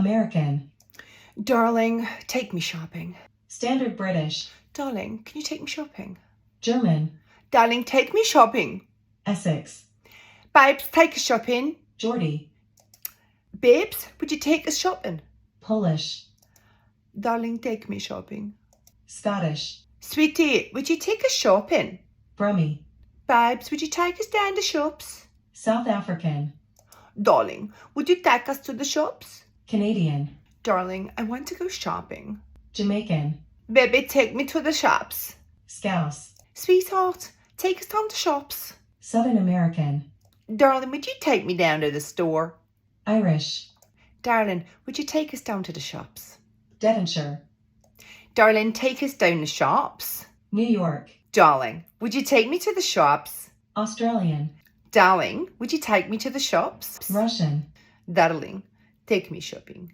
American. Darling, take me shopping. Standard British. Darling, can you take me shopping? German. Darling, take me shopping. Essex. Babes, take us shopping. Geordie. Babes, would you take us shopping? Polish. Darling, take me shopping. Scottish. Sweetie, would you take us shopping? Brummie. Babes, would you take us down the shops? South African. Darling, would you take us to the shops? Canadian. Darling, I want to go shopping. Jamaican. Baby, take me to the shops. Scouse. Sweetheart, take us down to shops. Southern American. Darling, would you take me down to the store? Irish. Darling, would you take us down to the shops? Devonshire. Darling, take us down the shops. New York. Darling, would you take me to the shops? Australian. Darling, would you take me to the shops? Russian. Darling, take me shopping.